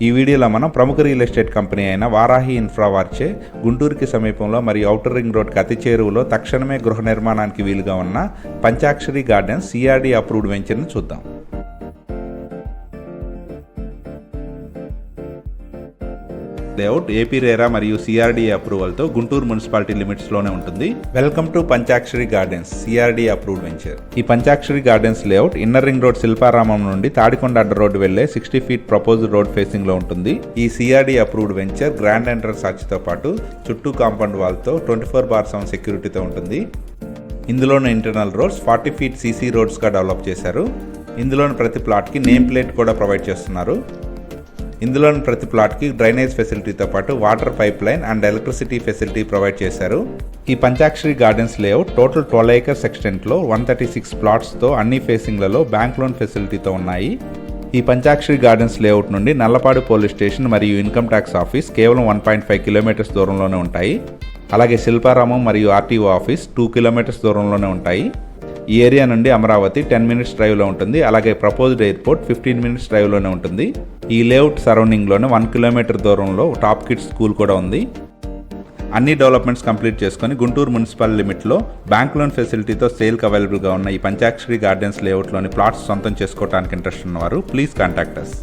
ఈ వీడియోలో మనం ప్రముఖ రియల్ ఎస్టేట్ కంపెనీ అయిన వారాహి ఇన్ఫ్రా వారిచే గుంటూరుకి సమీపంలో మరియు ఔటర్ రింగ్ రోడ్కి అతి చేరువలో తక్షణమే గృహ నిర్మాణానికి వీలుగా ఉన్న పంచాక్షరి గార్డెన్స్ సిఆర్డి అప్రూవ్డ్ వెంచర్ను చూద్దాం. లేఅవుట్ ఏపీ రేరా మరియు సిఆర్డి అప్రూవల్తో గుంటూరు మున్సిపాలిటీ లిమిట్స్లోనే ఉంటుంది. వెల్కమ్ టు పంచాక్షరి గార్డెన్స్ సిఆర్డి అప్రూవ్డ్ వెంచర్. ఈ Panchakshari gardens layout inner ring road Shilparamam నుండి తాడికొండ అడ్డ రోడ్డు వెళ్లే 60 ఫీట్ ప్రపోజ్డ్ రోడ్ ఫేసింగ్ లో ఉంటుంది. ఈ CRD approved venture grand entrance ఆర్చ్తో పాటు చుట్టూ కాంపౌండ్ వాల్తో 24/7 సెక్యూరిటీతో ఉంటుంది. ఇందులోని ఇంటర్నల్ రోడ్స్ 40 ఫీట్ సీసీ రోడ్స్గా డెవలప్ చేశారు. ఇందులోని ప్రతి ప్లాట్కి నేమ్ ప్లేట్ కూడా ప్రొవైడ్ చేస్తున్నారు. ఇందులోని ప్రతి ప్లాట్కి డ్రైనేజ్ ఫెసిలిటీతో పాటు water pipeline and electricity facility provide చేశారు. ఈ Panchakshari gardens layout total 12 acres ఎక్స్టెంట్లో 136 ప్లాట్స్తో అన్ని ఫేసింగ్లలో బ్యాంక్ లోన్ ఫెసిలిటీతో ఉన్నాయి. ఈ పంచాక్షరి గార్డెన్స్ లేఅవుట్ నుండి నల్లపాడు పోలీస్ స్టేషన్ మరియు ఇన్కమ్ ట్యాక్స్ ఆఫీస్ కేవలం 1.5 kilometers దూరంలోనే ఉంటాయి. అలాగే శిల్పారామం మరియు ఆర్టీఓ ఆఫీస్ 2 kilometers దూరంలోనే ఉంటాయి. ఈ ఏరియా నుండి అమరావతి 10 minutes డ్రైవ్లో ఉంటుంది. అలాగే ప్రపోజ్డ్ ఎయిర్పోర్ట్ 15 minutes డ్రైవ్లోనే ఉంటుంది. ఈ లేఅవుట్ సరౌండింగ్లోనే 1 kilometer దూరంలో టాప్ కిడ్స్ స్కూల్ కూడా ఉంది. అన్ని డెవలప్మెంట్స్ కంప్లీట్ చేసుకుని గుంటూరు మున్సిపల్ లిమిట్లో బ్యాంక్ లోన్ ఫెసిలిటీతో సేల్కి అవైలబుల్గా ఉన్న ఈ పంచాక్షరి గార్డెన్స్ లేఅవుట్లోని ప్లాట్స్ సొంతం చేసుకోవడానికి ఇంట్రెస్ట్ ఉన్నవారు ప్లీజ్ కాంటాక్ట్ us.